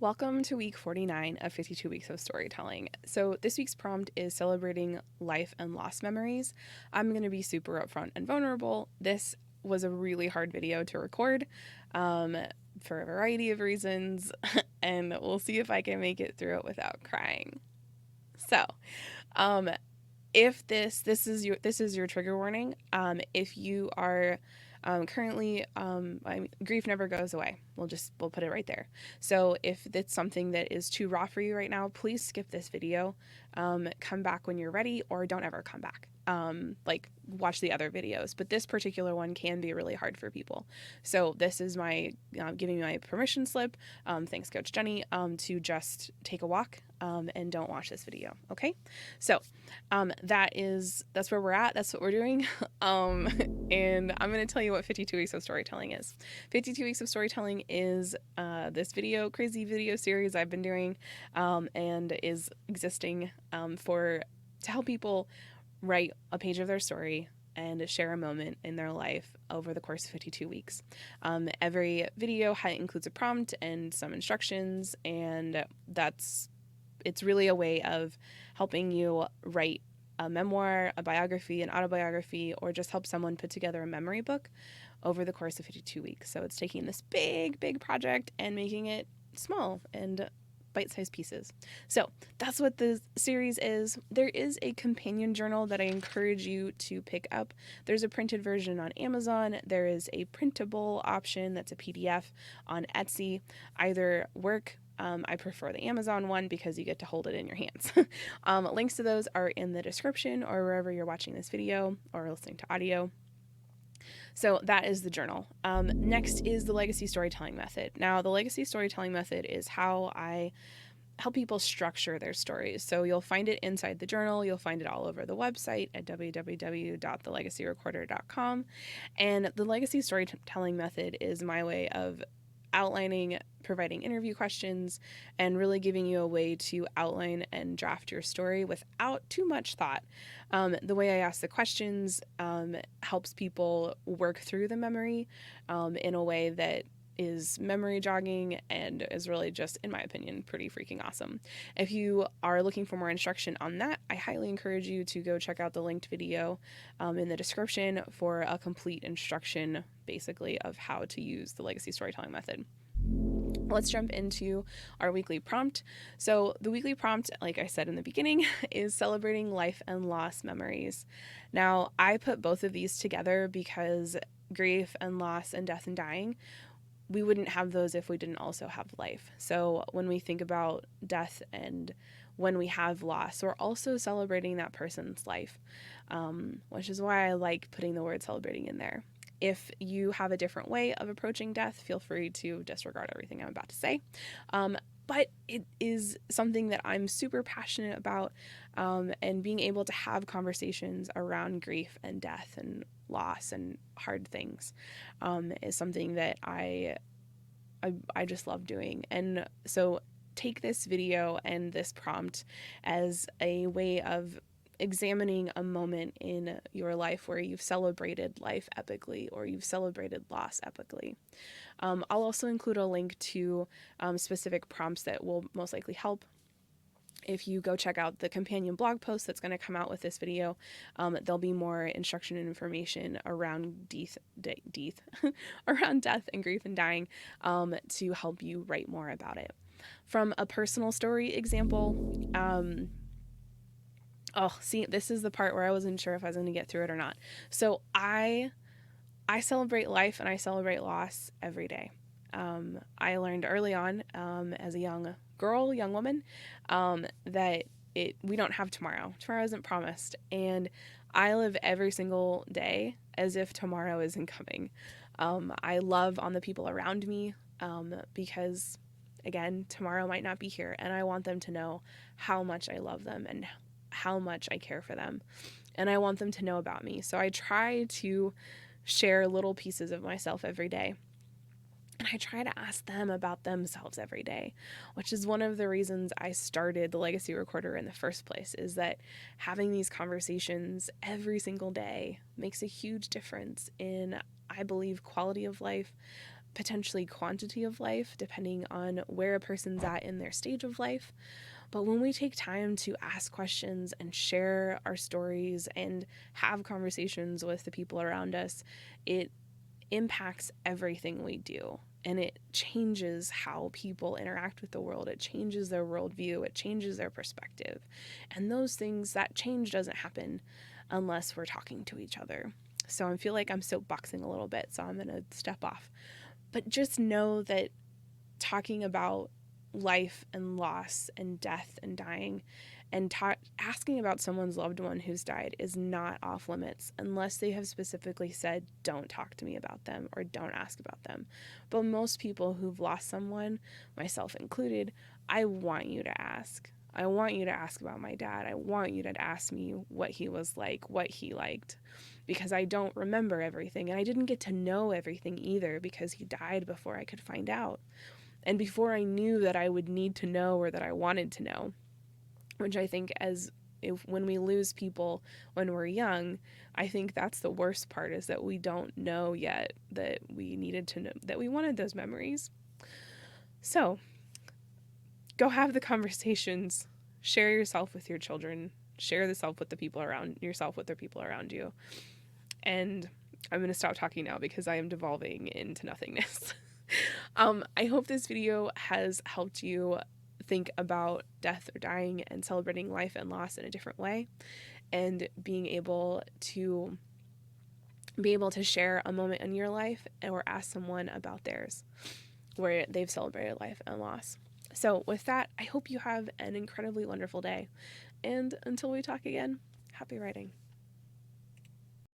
Welcome to week 49 of 52 Weeks of Storytelling. So, this week's prompt is celebrating life and loss memories. I'm going to be super upfront and vulnerable. This was a really hard video to record for a variety of reasons, and we'll see if I can make it through it without crying. So, if this is your trigger warning. If you are currently, grief never goes away. We'll put it right there. So if it's something that is too raw for you right now, please skip this video. Come back when you're ready, or don't ever come back. Watch the other videos, but this particular one can be really hard for people. So this is my giving you my permission slip. Thanks, Coach Jenny, to just take a walk and don't watch this video. Okay, so that's where we're at. That's what we're doing. And I'm going to tell you what 52 Weeks of Storytelling is. 52 Weeks of Storytelling is this crazy video series I've been doing, and is existing to help people write a page of their story and share a moment in their life over the course of 52 weeks. Every video includes a prompt and some instructions, and it's really a way of helping you write a memoir, a biography, an autobiography, or just help someone put together a memory book over the course of 52 weeks. So it's taking this big project and making it small and bite-sized pieces. So that's what the series is. There is a companion journal that I encourage you to pick up. There's a printed version on Amazon. There is a printable option that's a PDF on Etsy. Either work. I prefer the Amazon one because you get to hold it in your hands. Links to those are in the description or wherever you're watching this video or listening to audio. So that is the journal. Next is the legacy storytelling method. Now, the legacy storytelling method is how I help people structure their stories. So you'll find it inside the journal. You'll find it all over the website at www.thelegacyrecorder.com. And the legacy storytelling method is my way of outlining, providing interview questions, and really giving you a way to outline and draft your story without too much thought. The way I ask the questions helps people work through the memory in a way that is memory jogging and is really just, in my opinion, pretty freaking awesome. If you are looking for more instruction on that, I highly encourage you to go check out the linked video in the description for a complete instruction, basically, of how to use the legacy storytelling method. Let's jump into our weekly prompt. So the weekly prompt, like I said in the beginning, is celebrating life and loss memories. Now, I put both of these together because grief and loss and death and dying, we wouldn't have those if we didn't also have life. So when we think about death and when we have loss, we're also celebrating that person's life, which is why I like putting the word celebrating in there. If you have a different way of approaching death, feel free to disregard everything I'm about to say. But it is something that I'm super passionate about, and being able to have conversations around grief and death and loss and hard things is something that I just love doing. And so take this video and this prompt as a way of examining a moment in your life where you've celebrated life epically or you've celebrated loss epically. I'll also include a link to specific prompts that will most likely help. If you go check out the companion blog post that's going to come out with this video, there'll be more instruction and information around around death and grief and dying to help you write more about it. From a personal story example, this is the part where I wasn't sure if I was going to get through it or not. So I celebrate life and I celebrate loss every day. I learned early on as a young woman, that we don't have tomorrow. Tomorrow isn't promised. And I live every single day as if tomorrow isn't coming. I love on the people around me because, again, tomorrow might not be here. And I want them to know how much I love them and how much I care for them. And I want them to know about me. So I try to share little pieces of myself every day. And I try to ask them about themselves every day, which is one of the reasons I started the Legacy Recorder in the first place, is that having these conversations every single day makes a huge difference in, I believe, quality of life, potentially quantity of life, depending on where a person's at in their stage of life. But when we take time to ask questions and share our stories and have conversations with the people around us, it impacts everything we do. And it changes how people interact with the world. It changes their worldview. It changes their perspective. And those things, that change doesn't happen unless we're talking to each other. So I feel like I'm soapboxing a little bit, so I'm going to step off. But just know that talking about life and loss and death and dying and asking about someone's loved one who's died is not off limits unless they have specifically said, don't talk to me about them or don't ask about them. But most people who've lost someone, myself included, I want you to ask. I want you to ask about my dad. I want you to ask me what he was like, what he liked, because I don't remember everything. And I didn't get to know everything either because he died before I could find out. And before I knew that I would need to know or that I wanted to know, which I think when we lose people when we're young, I think that's the worst part, is that we don't know yet that we needed to know, that we wanted those memories. So go have the conversations, share yourself with your children, share yourself with the people around you. And I'm going to stop talking now because I am devolving into nothingness. I hope this video has helped you think about death or dying and celebrating life and loss in a different way, and being able to share a moment in your life or ask someone about theirs where they've celebrated life and loss. So with that, I hope you have an incredibly wonderful day. And until we talk again, happy writing.